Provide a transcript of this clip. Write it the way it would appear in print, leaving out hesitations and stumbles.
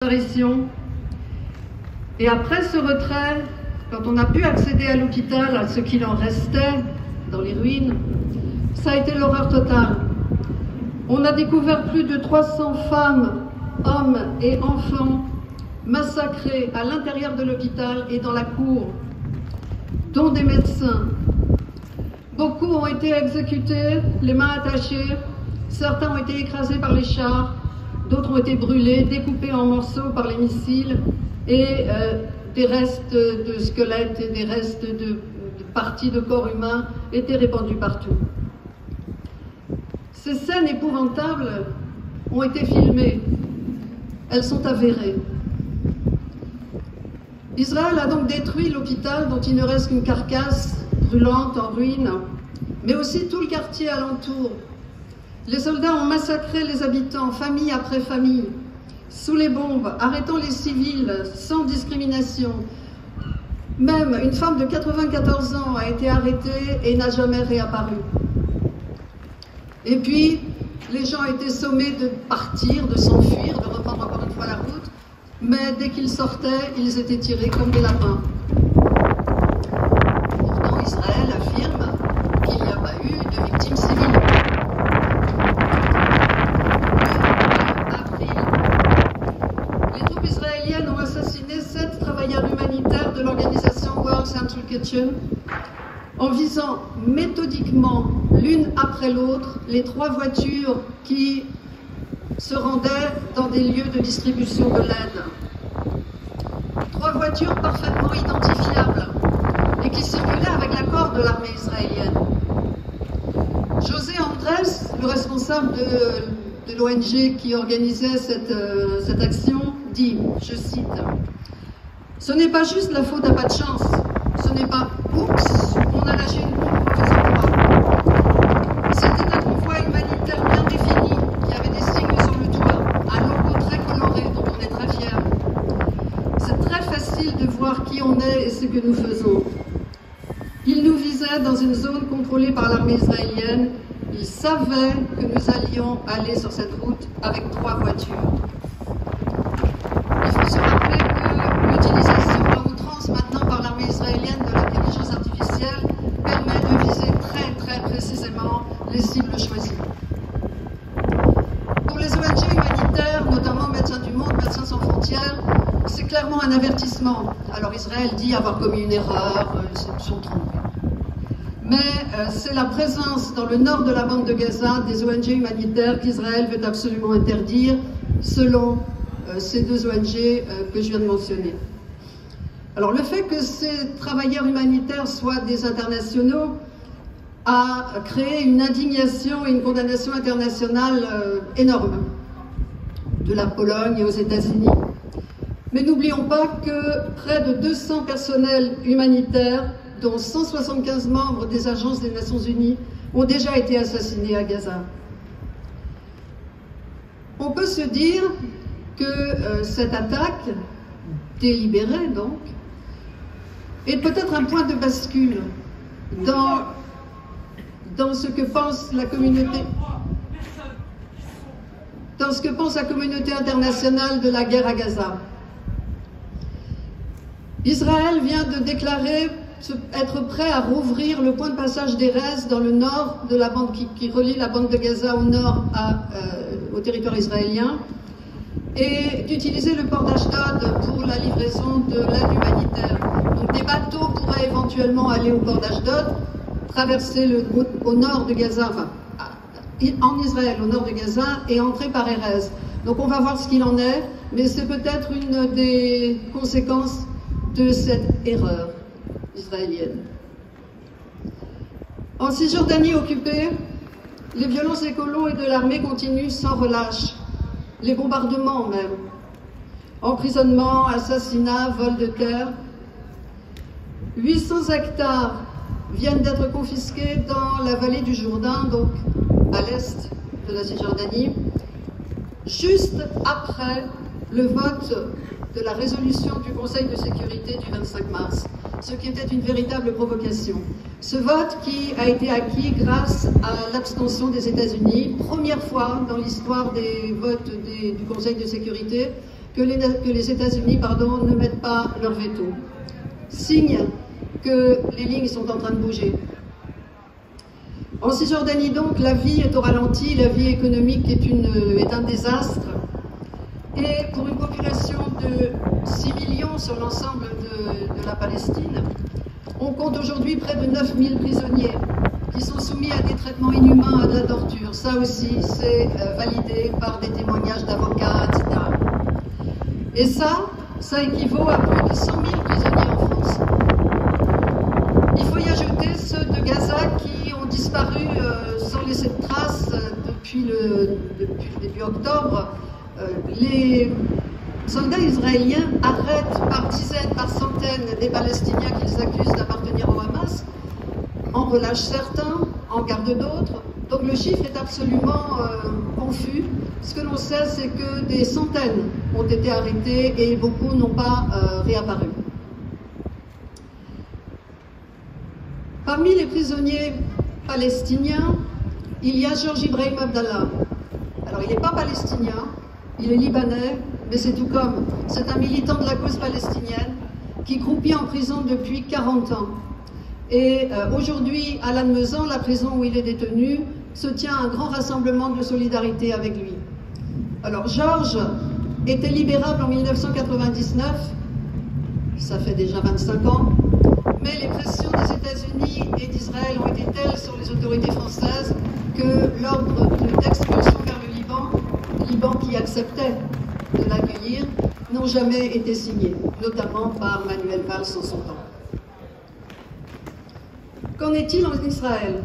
disparition. Et après ce retrait, quand on a pu accéder à l'hôpital, à ce qu'il en restait dans les ruines, ça a été l'horreur totale. On a découvert plus de 300 femmes, hommes et enfants massacrés à l'intérieur de l'hôpital et dans la cour, dont des médecins. Beaucoup ont été exécutés, les mains attachées, certains ont été écrasés par les chars, d'autres ont été brûlés, découpés en morceaux par les missiles, et des restes de squelettes et des restes de parties de corps humains étaient répandus partout. Ces scènes épouvantables ont été filmées, elles sont avérées. Israël a donc détruit l'hôpital dont il ne reste qu'une carcasse brûlante en ruine, mais aussi tout le quartier alentour. Les soldats ont massacré les habitants, famille après famille, sous les bombes, arrêtant les civils sans discrimination. Même une femme de 94 ans a été arrêtée et n'a jamais réapparu. Et puis, les gens étaient sommés de partir, de s'enfuir, de reprendre encore une fois la route, mais dès qu'ils sortaient, ils étaient tirés comme des lapins. Pourtant, Israël affirme qu'il n'y a pas eu de victimes civiles. Ont assassiné 7 travailleurs humanitaires de l'organisation World Central Kitchen en visant méthodiquement l'une après l'autre les 3 voitures qui se rendaient dans des lieux de distribution de l'aide. 3 voitures parfaitement identifiables et qui circulaient avec l'accord de l'armée israélienne. José Andrés, le responsable de l'ONG qui organisait cette action, dit, je cite, « Ce n'est pas juste la faute à pas de chance, ce n'est pas « oups, on a lâché une bombe au mauvais endroit ». C'était un convoi humanitaire bien défini, qui avait des signes sur le toit, un logo très coloré dont on est très fiers. C'est très facile de voir qui on est et ce que nous faisons. Ils nous visaient dans une zone contrôlée par l'armée israélienne. Ils savaient que nous allions aller sur cette route avec 3 voitures. Il faut se rappeler que l'utilisation à outrance maintenant par l'armée israélienne de l'intelligence artificielle permet de viser très précisément les cibles choisies. Pour les ONG humanitaires, notamment Médecins du Monde, Médecins sans frontières, c'est clairement un avertissement. Alors Israël dit avoir commis une erreur, ils se sont trompés. Mais c'est la présence dans le nord de la bande de Gaza des ONG humanitaires qu'Israël veut absolument interdire, selon ces 2 ONG que je viens de mentionner. Alors le fait que ces travailleurs humanitaires soient des internationaux a créé une indignation et une condamnation internationale énorme de la Pologne et aux États-Unis. Mais n'oublions pas que près de 200 personnels humanitaires, dont 175 membres des agences des Nations Unies, ont déjà été assassinés à Gaza. On peut se dire que cette attaque, délibérée donc, est peut-être un point de bascule dans ce que pense la communauté, dans ce que pense la communauté internationale de la guerre à Gaza. Israël vient de déclarer être prêt à rouvrir le point de passage d'Erez dans le nord de la bande qui relie la bande de Gaza au nord au territoire israélien, et d'utiliser le port d'Ashdod pour la livraison de l'aide humanitaire. Donc des bateaux pourraient éventuellement aller au port d'Ashdod, traverser au nord de Gaza, enfin en Israël, au nord de Gaza, et entrer par Erez. Donc on va voir ce qu'il en est, mais c'est peut-être une des conséquences de cette erreur israélienne. En Cisjordanie occupée, les violences des colons et de l'armée continuent sans relâche. Les bombardements même, emprisonnements, assassinats, vols de terre. 800 hectares viennent d'être confisqués dans la vallée du Jourdain, donc à l'est de la Cisjordanie, juste après le vote de la résolution du Conseil de sécurité du 25 mars, ce qui était une véritable provocation. Ce vote qui a été acquis grâce à l'abstention des États-Unis, première fois dans l'histoire des votes du Conseil de sécurité que les États-Unis ne mettent pas leur veto. Signe que les lignes sont en train de bouger. En Cisjordanie donc, la vie est au ralenti, la vie économique est un désastre. Et pour une population de 6 millions sur l'ensemble de la Palestine, on compte aujourd'hui près de 9000 prisonniers qui sont soumis à des traitements inhumains, à de la torture. Ça aussi, c'est validé par des témoignages d'avocats, etc. Et ça équivaut à plus de 100 000 prisonniers en France. Il faut y ajouter ceux de Gaza qui ont disparu sans laisser de traces depuis le début octobre. Les soldats israéliens arrêtent par dizaines, par centaines des Palestiniens qu'ils accusent d'appartenir au Hamas, en relâchent certains, en gardent d'autres. Donc le chiffre est absolument confus. Ce que l'on sait, c'est que des centaines ont été arrêtés et beaucoup n'ont pas réapparu. Parmi les prisonniers palestiniens, il y a Georges Ibrahim Abdallah. Alors il n'est pas palestinien, il est libanais, mais c'est tout comme. C'est un militant de la cause palestinienne qui croupit en prison depuis 40 ans. Et aujourd'hui, à Lannemezan, la prison où il est détenu, se tient un grand rassemblement de solidarité avec lui. Alors Georges était libérable en 1999, ça fait déjà 25 ans, mais les pressions des États-Unis et d'Israël ont été telles sur les autorités françaises que l'ordre d'expulsion vers le Liban qui acceptait de l'accueillir, n'ont jamais été signés, notamment par Manuel Valls en son temps. Qu'en est-il en Israël?